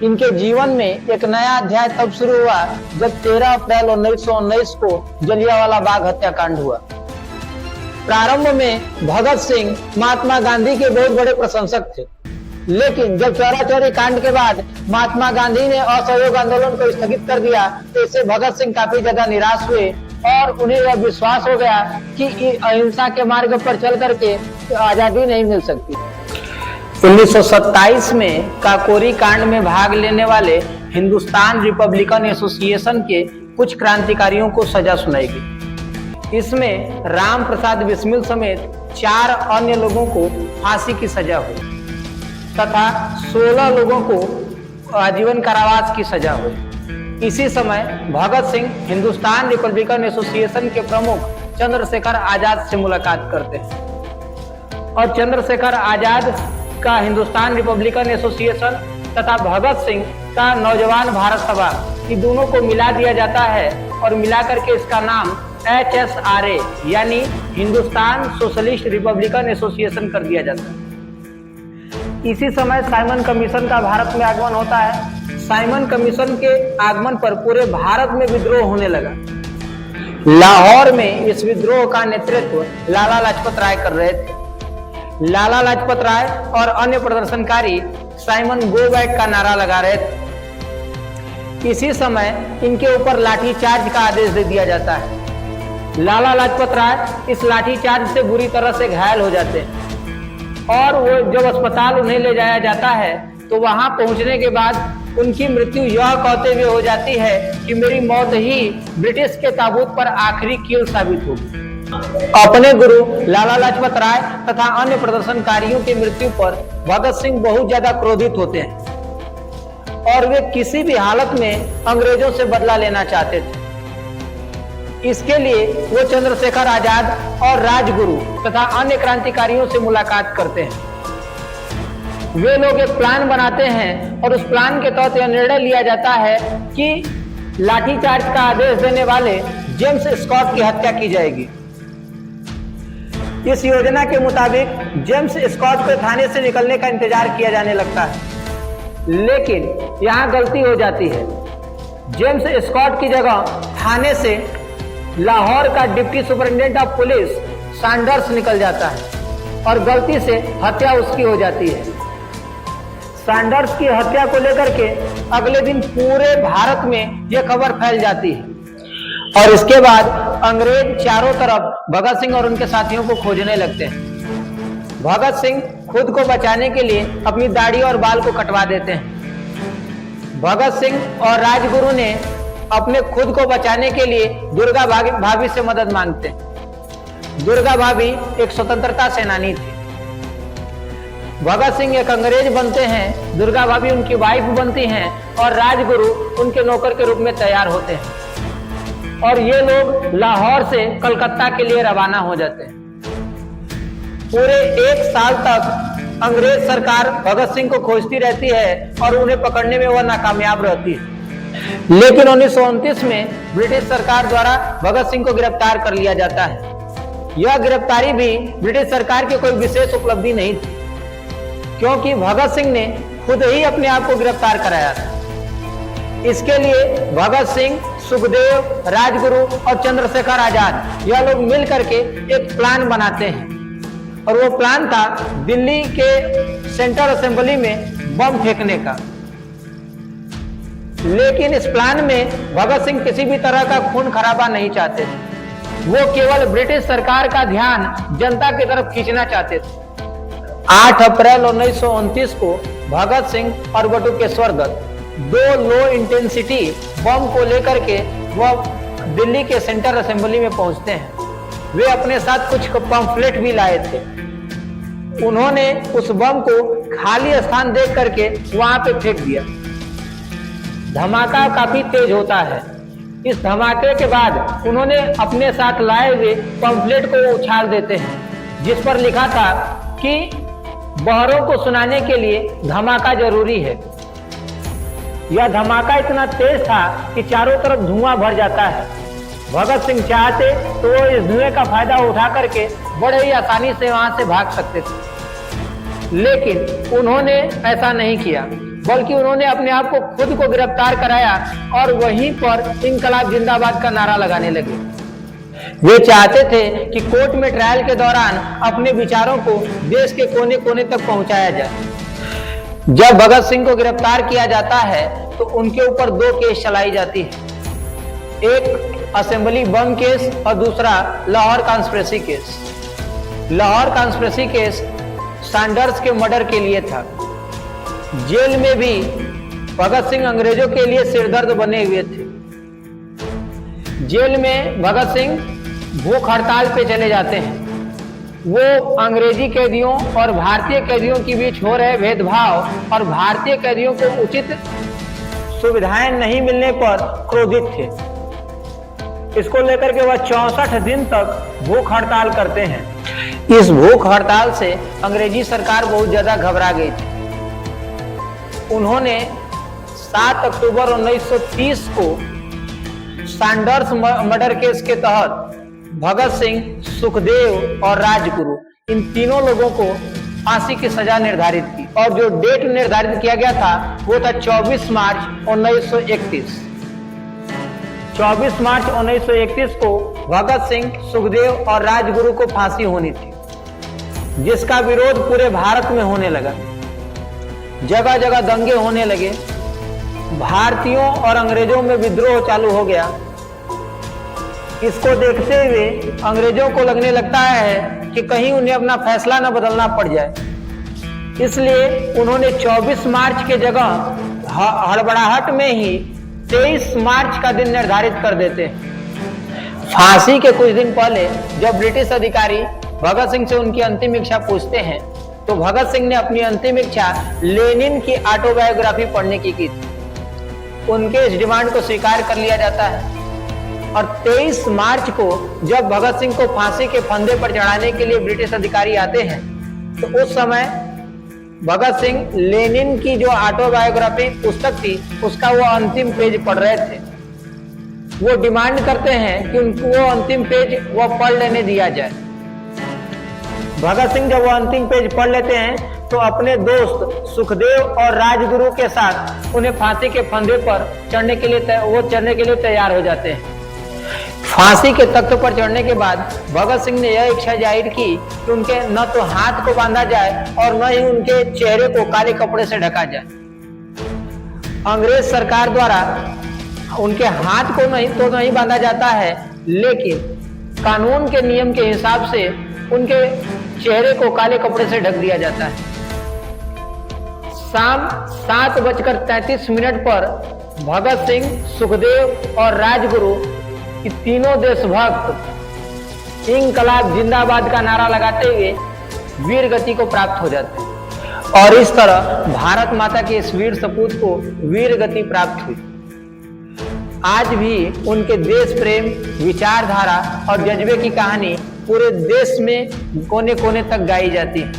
इनके जीवन में एक नया अध्याय तब शुरू हुआ जब 13 अप्रैल 1919 को जलियांवाला बाग हत्याकांड हुआ। प्रारंभ में भगत सिंह महात्मा गांधी के बहुत बड़े प्रशंसक थे, लेकिन जब चौरा चौरी कांड के बाद महात्मा गांधी ने असहयोग आंदोलन को स्थगित कर दिया तो इससे भगत सिंह काफी ज्यादा निराश हुए और उन्हें यह विश्वास हो गया कि अहिंसा के मार्ग पर चल करके आजादी नहीं मिल सकती। 1927 में काकोरी कांड में भाग लेने वाले हिंदुस्तान रिपब्लिकन एसोसिएशन के कुछ क्रांतिकारियों को सजा सुनाई गई। इसमें राम प्रसाद बिस्मिल समेत 4 अन्य लोगों को फांसी की सजा हुई तथा 16 लोगों को आजीवन कारावास की सजा हुई। इसी समय भगत सिंह हिंदुस्तान रिपब्लिकन एसोसिएशन के प्रमुख चंद्रशेखर आजाद से मुलाकात करते हैं और चंद्रशेखर आजाद का हिंदुस्तान रिपब्लिकन एसोसिएशन तथा भगत सिंह का नौजवान भारत सभा, इन दोनों को मिला दिया जाता है और मिला करके इसका नाम HSRA यानी हिंदुस्तान सोशलिस्ट रिपब्लिकन एसोसिएशन कर दिया जाता है। इसी समय साइमन कमीशन का भारत में आगमन होता है। साइमन कमीशन के आगमन पर पूरे भारत में विद्रोह होने लगा। लाहौर में इस विद्रोह का नेतृत्व लाला लाजपत राय कर रहे थे। लाला लाजपत राय और अन्य प्रदर्शनकारी साइमन गो बैक का नारा लगा रहे थे। इसी समय इनके ऊपर लाठीचार्ज का आदेश दे दिया जाता है। लाला लाजपत राय इस लाठीचार्ज से बुरी तरह से घायल हो जाते हैं और वो जब अस्पताल उन्हें ले जाया जाता है तो वहां पहुंचने के बाद उनकी मृत्यु यह कहते हुए हो जाती है कि मेरी मौत ही ब्रिटिश के ताबूत पर आखिरी कील साबित होगी। अपने गुरु लाला लाजपत राय तथा अन्य प्रदर्शनकारियों की मृत्यु पर भगत सिंह बहुत ज्यादा क्रोधित होते हैं और वे किसी भी हालत में अंग्रेजों से बदला लेना चाहते थे। इसके लिए वो चंद्रशेखर आजाद और राजगुरु तथा अन्य क्रांतिकारियों से मुलाकात करते हैं। वे लोग एक प्लान बनाते हैं और उस प्लान के तहत यह निर्णय लिया जाता है कि लाठीचार्ज का आदेश देने वाले जेम्स स्कॉट की हत्या की जाएगी। इस योजना के मुताबिक जेम्स स्कॉट को थाने से निकलने का इंतजार किया जाने लगता है, लेकिन यहाँ गलती हो जाती है। जेम्स स्कॉट की जगह थाने से लाहौर का deputy superintendent of police Sanders निकल जाता है और गलती से हत्या उसकी हो जाती है। सैंडर्स की हत्या को लेकर के अगले दिन पूरे भारत में यह खबर फैल जाती है और इसके बाद अंग्रेज चारों तरफ भगत सिंह और उनके साथियों को खोजने लगते हैं। भगत सिंह खुद को बचाने के लिए अपनी दाढ़ी और बाल को कटवा देते हैं। भगत सिंह और राजगुरु ने अपने खुद को बचाने के लिए दुर्गा भाभी से मदद मांगते हैं। दुर्गा भाभी एक स्वतंत्रता सेनानी थी। भगत सिंह एक अंग्रेज बनते हैं, दुर्गा भाभी उनकी वाइफ बनती हैं और राजगुरु उनके नौकर के रूप में तैयार होते हैं और ये लोग लाहौर से कलकत्ता के लिए रवाना हो जाते हैं। पूरे 1 साल तक अंग्रेज सरकार भगत सिंह को खोजती रहती है और उन्हें पकड़ने में वह नाकामयाब रहती है, लेकिन 1929 में ब्रिटिश सरकार द्वारा भगत सिंह को गिरफ्तार कर लिया जाता है। यह गिरफ्तारी भी ब्रिटिश सरकार की कोई विशेष उपलब्धि नहीं थी, क्योंकि भगत सिंह ने खुद ही अपने आप को गिरफ्तार कराया था। इसके लिए भगत सिंह, सुखदेव, राजगुरु और चंद्रशेखर आजाद यह लोग मिल करके एक प्लान बनाते हैं और वो प्लान था दिल्ली के सेंट्रल असेंबली में बम फेंकने का। लेकिन इस प्लान में भगत सिंह किसी भी तरह का खून खराबा नहीं चाहते थे। वो केवल ब्रिटिश सरकार का ध्यान जनता की तरफ खींचना चाहते थे। 8 अप्रैल 1929 को भगत सिंह और बटुकेश्वर दत्त 2 लो इंटेंसिटी बम को लेकर के वह दिल्ली के सेंट्रल असेंबली में पहुंचते हैं। वे अपने साथ कुछ पंफलेट भी लाए थे। उन्होंने उस बम को खाली स्थान देख करके वहां पे फेंक दिया। धमाका काफी तेज होता है। इस धमाके के बाद उन्होंने अपने साथ लाए हुए पंफलेट को उछाल देते हैं, जिस पर लिखा था कि बहरों को सुनाने के लिए धमाका जरूरी है। यह धमाका इतना तेज था कि चारों तरफ धुआं भर जाता है। भगत सिंह चाहते तो वो इस धुएं का फायदा उठा करके बड़े ही आसानी से वहां से भाग सकते थे, लेकिन उन्होंने ऐसा नहीं किया, बल्कि उन्होंने अपने आप को खुद को गिरफ्तार कराया और वहीं पर इंकलाब जिंदाबाद का नारा लगाने लगे। वे चाहते थे कि कोर्ट में ट्रायल के दौरान अपने विचारों को देश के कोने कोने तक पहुंचाया जाए। जब भगत सिंह को गिरफ्तार किया जाता है तो उनके ऊपर 2 केस चलाई जाती है, एक असेंबली बम केस और दूसरा Lahore conspiracy case. Lahore conspiracy case Sanders के मर्डर के लिए था। जेल में भी भगत सिंह अंग्रेजों के लिए सिरदर्द बने हुए थे। जेल में भगत सिंह भूख हड़ताल पे चले जाते हैं। वो अंग्रेजी कैदियों और भारतीय कैदियों के बीच हो रहे भेदभाव और भारतीय कैदियों को उचित सुविधाएं नहीं मिलने पर क्रोधित थे। इसको लेकर के वह 64 दिन तक भूख हड़ताल करते हैं। इस भूख हड़ताल से अंग्रेजी सरकार बहुत ज्यादा घबरा गई थी। उन्होंने 7 अक्टूबर 1930 को सैंडर्स मर्डर केस के तहत भगत सिंह, सुखदेव और राजगुरु, इन तीनों लोगों को फांसी की सजा निर्धारित की और जो डेट निर्धारित किया गया था वो था 24 मार्च 1931। 24 मार्च 1931 को भगत सिंह, सुखदेव और राजगुरु को फांसी होनी थी, जिसका विरोध पूरे भारत में होने लगा। जगह जगह दंगे होने लगे। भारतीयों और अंग्रेजों में विद्रोह चालू हो गया। इसको देखते हुए अंग्रेजों को लगने लगता है कि कहीं उन्हें अपना फैसला न बदलना पड़ जाए, इसलिए उन्होंने 24 मार्च के जगह हड़बड़ाहट में ही 23 मार्च का दिन निर्धारित कर देते हैं। फांसी के कुछ दिन पहले जब ब्रिटिश अधिकारी भगत सिंह से उनकी अंतिम इच्छा पूछते हैं तो भगत सिंह ने अपनी अंतिम इच्छा लेनिन की ऑटोबायोग्राफी पढ़ने की थी। उनके इस डिमांड को स्वीकार कर लिया जाता है और 23 मार्च को जब भगत सिंह को फांसी के फंदे पर चढ़ाने के लिए ब्रिटिश अधिकारी आते हैं तो उस समय भगत सिंह लेनिन की जो ऑटोबायोग्राफी पुस्तक थी उसका वो अंतिम पेज पढ़ रहे थे। वो डिमांड करते हैं कि उनको वो अंतिम पेज वो पढ़ लेने दिया जाए। भगत सिंह जब वो अंतिम पेज पढ़ लेते हैं तो अपने दोस्त सुखदेव और राजगुरु के साथ उन्हें फांसी के फंदे पर चढ़ने के लिए तैयार हो जाते हैं। फांसी के तख्त पर चढ़ने के बाद भगत सिंह ने यह इच्छा जाहिर की कि उनके न तो हाथ को बांधा जाए और न ही उनके चेहरे को काले कपड़े से ढका जाए। अंग्रेज सरकार द्वारा उनके हाथ को नहीं बांधा जाता है, लेकिन कानून के नियम के हिसाब से उनके चेहरे को काले कपड़े से ढक दिया जाता है। शाम 7:33 पर भगत सिंह, सुखदेव और राजगुरु तीनों देशभक्त इंकलाब जिंदाबाद का नारा लगाते हुए वीर गति को प्राप्त हो जाते हैं और इस तरह भारत माता के इस वीर सपूत को वीर गति प्राप्त हुई। आज भी उनके देश प्रेम, विचारधारा और जज्बे की कहानी पूरे देश में कोने कोने तक गाई जाती है।